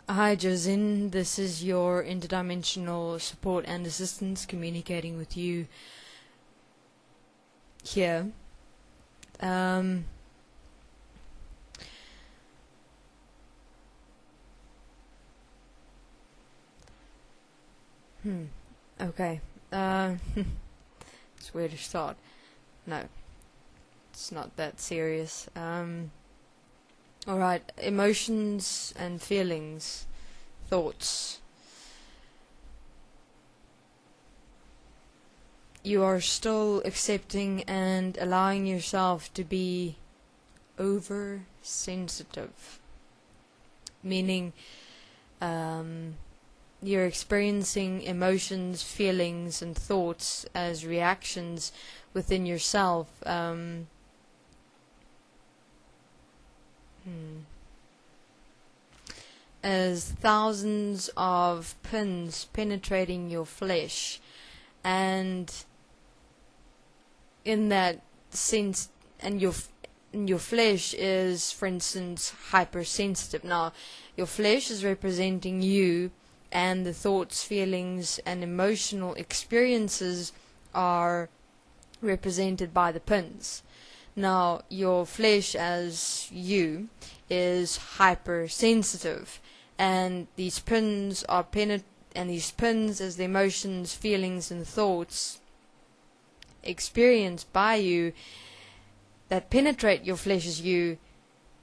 Hi Jozien, this is your interdimensional support and assistance communicating with you here. Okay. It's where to start. No, it's not that serious. Alright, emotions and feelings, thoughts. You are still accepting and allowing yourself to be oversensitive, meaning you're experiencing emotions, feelings, and thoughts as reactions within yourself. As thousands of pins penetrating your flesh, and in that sense, and your flesh is, for instance, hypersensitive. Now, your flesh is representing you, and the thoughts, feelings, and emotional experiences are represented by the pins. Now, your flesh as you is hypersensitive, and these pins are these pins as the emotions, feelings, and thoughts experienced by you that penetrate your flesh as you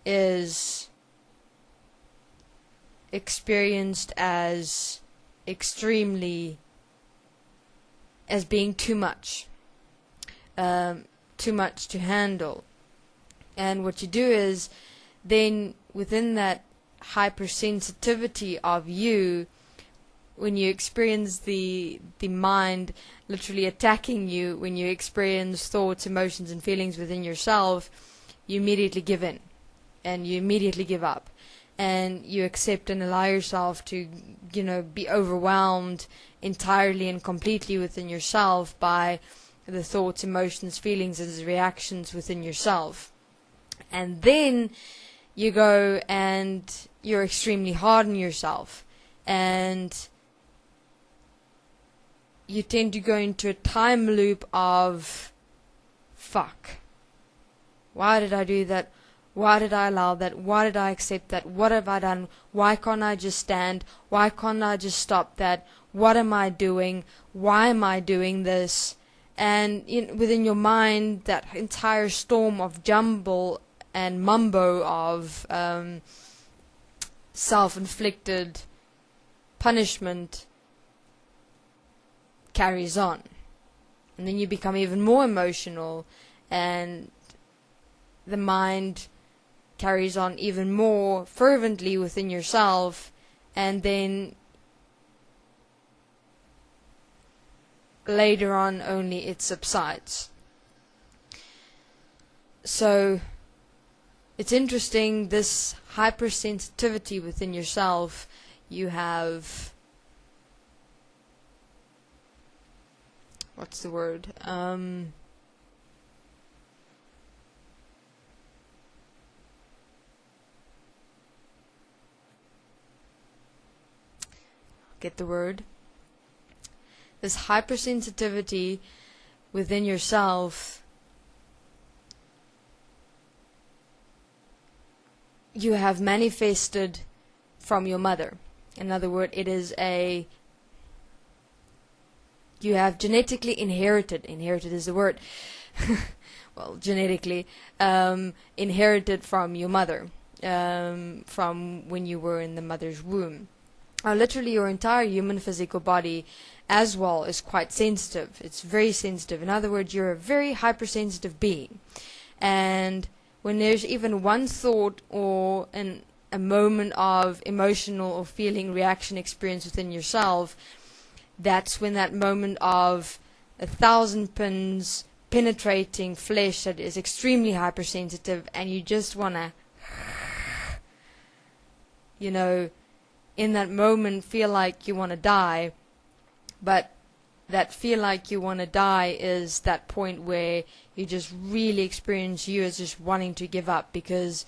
is experienced as extremely, as being too much to handle. And what you do is then within that hypersensitivity of you, when you experience the mind literally attacking you, when you experience thoughts, emotions, and feelings within yourself, you immediately give in and you immediately give up, and you accept and allow yourself to, be overwhelmed entirely and completely within yourself by the thoughts, emotions, feelings, and reactions within yourself. And then you go and you're extremely hard on yourself, and you tend to go into a time loop of fuck. Why did I do that? Why did I allow that? Why did I accept that? What have I done? Why can't I just stand? Why can't I just stop that? What am I doing? Why am I doing this? And within your mind, that entire storm of jumble and mumbo of self-inflicted punishment carries on. And then you become even more emotional, and the mind carries on even more fervently within yourself, and then later on only it subsides. So it's interesting, this hypersensitivity within yourself. You have, what's the word? Get the word? This hypersensitivity within yourself, you have manifested from your mother. In other words, it is you have genetically inherited is the word, well, genetically, inherited from your mother, from when you were in the mother's womb. Literally your entire human physical body as well is quite sensitive. It's very sensitive. In other words, you're a very hypersensitive being. And when there's even one thought or a moment of emotional or feeling reaction experience within yourself, that's when that moment of 1,000 pins penetrating flesh that is extremely hypersensitive, and you just want to, in that moment feel like you want to die. But that feel like you want to die is that point where you just really experience you as just wanting to give up, because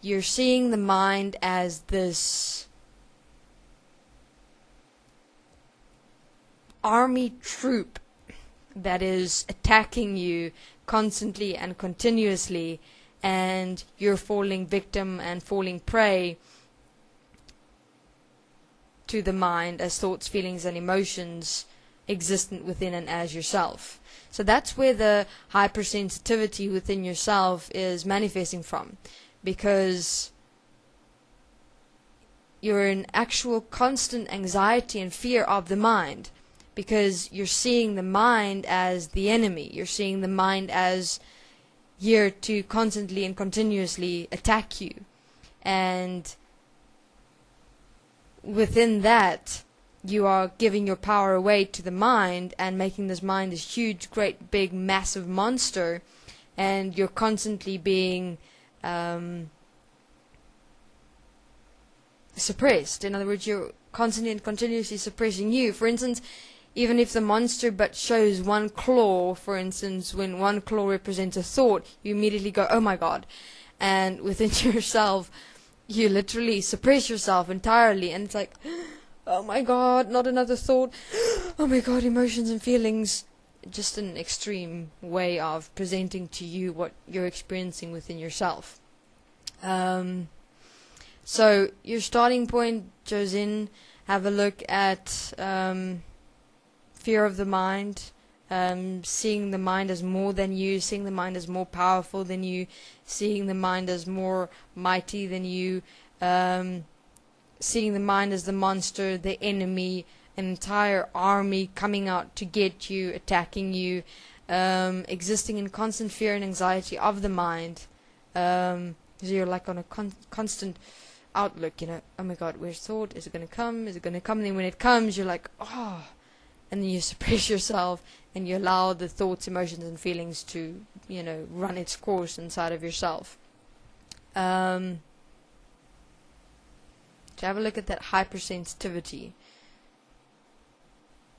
you're seeing the mind as this army troop that is attacking you constantly and continuously, and you're falling victim and falling prey to the mind as thoughts, feelings, and emotions existent within and as yourself. So that's where the hypersensitivity within yourself is manifesting from, because you're in actual constant anxiety and fear of the mind, because you're seeing the mind as the enemy. You're seeing the mind as here to constantly and continuously attack you. And within that, you are giving your power away to the mind and making this mind this huge, great, big, massive monster, and you're constantly being suppressed. In other words, you're constantly and continuously suppressing you. For instance, even if the monster but shows one claw, for instance, when one claw represents a thought, you immediately go, oh my God. And within yourself, you literally suppress yourself entirely, and it's like, oh my God, not another thought. Oh my God, emotions and feelings. Just an extreme way of presenting to you what you're experiencing within yourself. So your starting point, Jozien, have a look at fear of the mind, seeing the mind as more than you, seeing the mind as more powerful than you, seeing the mind as more mighty than you, seeing the mind as the monster, the enemy, an entire army coming out to get you, attacking you, existing in constant fear and anxiety of the mind. So you're like on a constant outlook, you know, oh my God, where's thought? Is it going to come? Is it going to come? And then when it comes, you're like, oh, and then you suppress yourself and you allow the thoughts, emotions, and feelings to, you know, run its course inside of yourself. To have a look at that hypersensitivity,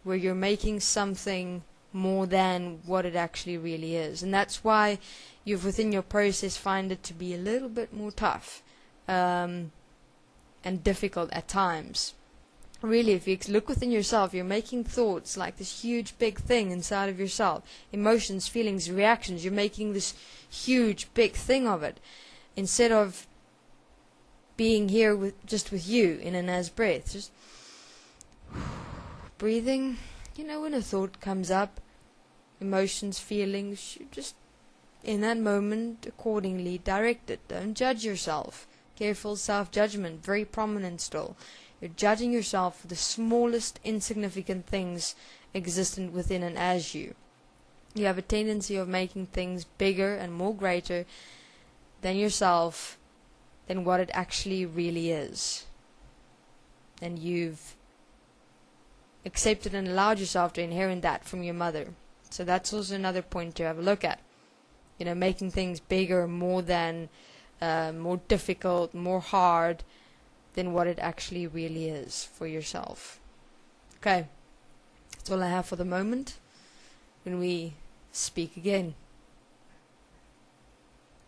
where you're making something more than what it actually really is. And that's why you've within your process find it to be a little bit more tough and difficult at times. Really, if you look within yourself, you're making thoughts like this huge big thing inside of yourself. Emotions, feelings, reactions, you're making this huge big thing of it, instead of being here with you in an as breath, just breathing. You know, when a thought comes up, emotions, feelings, you just in that moment accordingly direct it. Don't judge yourself. Careful self-judgment, very prominent still. You're judging yourself for the smallest insignificant things existent within and as you. You have a tendency of making things bigger and more greater than yourself, than what it actually really is. And you've accepted and allowed yourself to inherit that from your mother. So that's also another point to have a look at. You know, making things bigger, more than, more difficult, more hard than what it actually really is for yourself. Okay, that's all I have for the moment. When we speak again.